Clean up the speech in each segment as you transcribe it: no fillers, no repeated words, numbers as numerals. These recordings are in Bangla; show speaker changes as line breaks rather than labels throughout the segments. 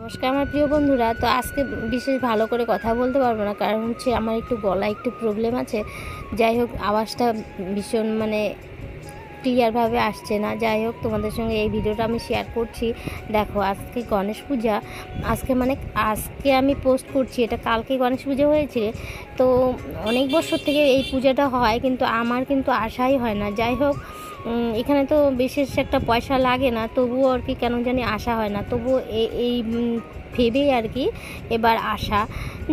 নমস্কার আমার প্রিয় বন্ধুরা। তো আজকে বিশেষ ভালো করে কথা বলতে পারবো না, কারণ হচ্ছে আমার একটু গলায় একটু প্রবলেম আছে। যাই হোক, আওয়াজটা ভীষণ ক্লিয়ারভাবে আসছে না। যাই হোক, তোমাদের সঙ্গে এই ভিডিওটা আমি শেয়ার করছি। দেখো, আজকে গণেশ পূজা। আজকে আমি পোস্ট করছি, এটা কালকে গণেশ পূজা হয়েছে। তো অনেক বছর থেকে এই পূজাটা হয়, কিন্তু আমার কিন্তু আশাই হয় না। যাই হোক, এখানে তো বিশেষ একটা পয়সা লাগে না, তবুও আর কি কেন জানি আসা হয় না। তবুও এই ভেবেই আর কি এবার আসা।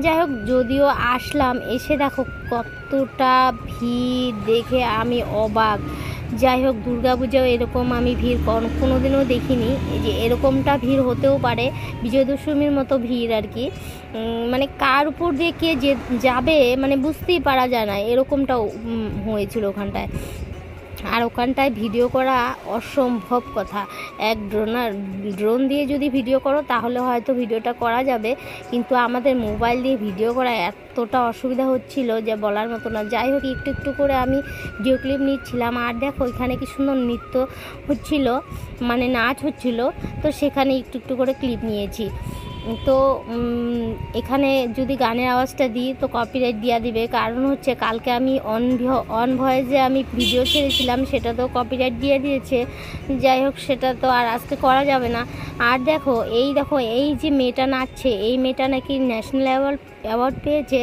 যাই হোক, যদিও আসলাম, এসে দেখো কতটা ভিড়, দেখে আমি অবাক। যাই হোক, দুর্গাপূজাও এরকম আমি ভিড় কোনো দিনও দেখিনি। এই যে এরকমটা ভিড় হতেও পারে, বিজয় দশমীর মতো ভিড় আর কি। কার উপর দিয়ে কে যে যাবে বুঝতেই পারা যায় না, এরকমটাও হয়েছিল ওখানটায়। আর ওখানটায় ভিডিও করা অসম্ভব কথা। এক ড্রোন দিয়ে যদি ভিডিও করো তাহলে হয়তো ভিডিওটা করা যাবে, কিন্তু আমাদের মোবাইল দিয়ে ভিডিও করা এতটা অসুবিধা হচ্ছিল যে বলার মতো না। যাই হোক, একটু একটু করে আমি ভিডিও ক্লিপ নিচ্ছিলাম। আর দেখো, এখানে কি সুন্দর নৃত্য হচ্ছিল, নাচ হচ্ছিল। তো সেখানে একটু একটু করে ক্লিপ নিয়েছি। তো এখানে যদি গানের আওয়াজটা দিই তো কপিরাইট দিয়ে দিবে, কারণ হচ্ছে কালকে আমি অন ভয়েসে আমি ভিডিও ছেড়েছিলাম, সেটা তো কপিরাইট দিয়ে দিয়েছে। যাই হোক, সেটা তো আর আজকে করা যাবে না। আর দেখো এই যে মেয়েটা নাচছে, এই মেয়েটা নাকি ন্যাশনাল অ্যাওয়ার্ড পেয়েছে।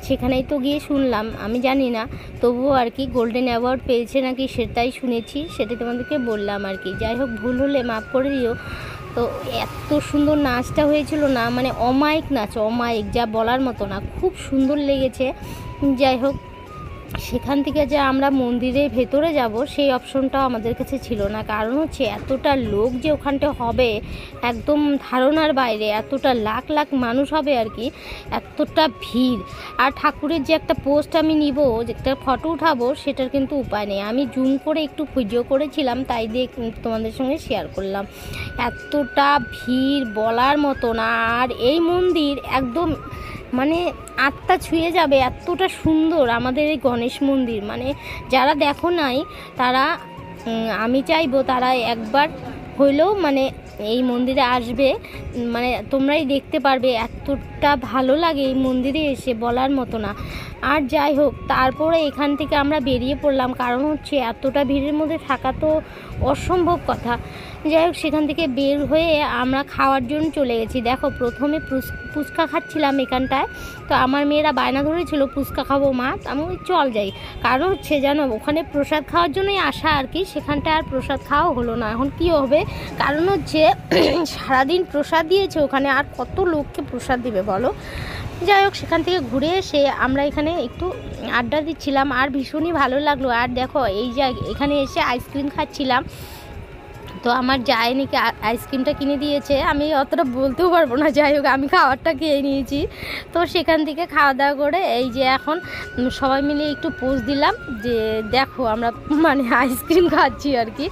সেখানেই তো গিয়ে শুনলাম, আমি জানি না, তবুও আর কি গোল্ডেন অ্যাওয়ার্ড পেয়েছে নাকি সেটাই শুনেছি, সেটাই তোমাদেরকে বললাম আর কি। যাই হোক, ভুল হলে মাফ করে দিও। তো এত সুন্দর নাচটা হয়েছিল না, অমায়িক নাচ, অমায়িক, যা বলার মতো না, খুব সুন্দর লেগেছে। যাই হোক, সেখান থেকে যে আমরা মন্দিরের ভেতরে যাব সেই অপশনটাও আমাদের কাছে ছিল না, কারণ হচ্ছে এতটা লোক যে ওখানটা হবে একদম ধারণার বাইরে, এতটা লাখ লাখ মানুষ হবে আর কি, এতটা ভিড়। আর ঠাকুরের যে একটা পোস্ট আমি নিব, যে একটা ফটো উঠাবো, সেটার কিন্তু উপায় নেই। আমি জুম করে একটু ভিডিও করেছিলাম, তাই দিয়ে তোমাদের সঙ্গে শেয়ার করলাম। এতটা ভিড় বলার মতো না। আর এই মন্দির একদম আত্মা ছুঁয়ে যাবে, এতটা সুন্দর আমাদের এই গণেশ মন্দির। যারা দেখো নাই তারা, আমি চাইবো তারা একবার হইলেও এই মন্দিরে আসবে, তোমরাই দেখতে পারবে এতটা ভালো লাগে এই মন্দিরে এসে, বলার মতো না। আর যাই হোক, তারপরে এখান থেকে আমরা বেরিয়ে পড়লাম, কারণ হচ্ছে এতটা ভিড়ের মধ্যে থাকা তো অসম্ভব কথা। যাই হোক, সেখান থেকে বের হয়ে আমরা খাওয়ার জন্য চলে গেছি। দেখো, প্রথমে ফুচকা খাচ্ছিলাম এখানটায়। তো আমার মেয়েরা বায়না ধরেছিল ফুচকা খাবো মা, আমি চল যাই। কারণ হচ্ছে জানো, ওখানে প্রসাদ খাওয়ার জন্যই আসা আর কি, সেখানটায় আর প্রসাদ খাওয়া হলো না। এখন কি হবে, কারণ হচ্ছে সারাদিন প্রসাদ দিয়েছে ওখানে, আর কত লোককে প্রসাদ দিবে বলো। যাই হোক, সেখান থেকে ঘুরে এসে আমরা এখানে একটু আড্ডা দিচ্ছিলাম, আর ভীষণই ভালো লাগলো। আর দেখো, এই যে এখানে এসে আইসক্রিম খাচ্ছিলাম। তো আমার জায় নাকি আইসক্রিমটা কিনে দিয়েছে, আমি অতটা বলতেও পারবো না। যাই হোক, আমি খাবারটা খেয়ে নিয়েছি। তো সেখান থেকে খাওয়া দাওয়া করে এই যে এখন সবাই মিলে একটু পোস্ট দিলাম যে দেখো আমরা আইসক্রিম খাচ্ছি আর কি।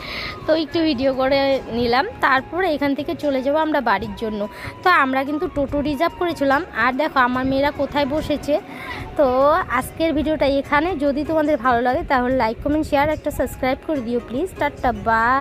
তো একটু ভিডিও করে নিলাম, তারপরে এখান থেকে চলে যাবো আমরা বাড়ির জন্য। তো আমরা কিন্তু টোটো রিজার্ভ করেছিলাম। আর দেখো আমার মেয়েরা কোথায় বসেছে। তো আজকের ভিডিওটা এখানে, যদি তোমাদের ভালো লাগে তাহলে লাইক কমেন্ট শেয়ার একটা সাবস্ক্রাইব করে দিও প্লিজ। Tata, by.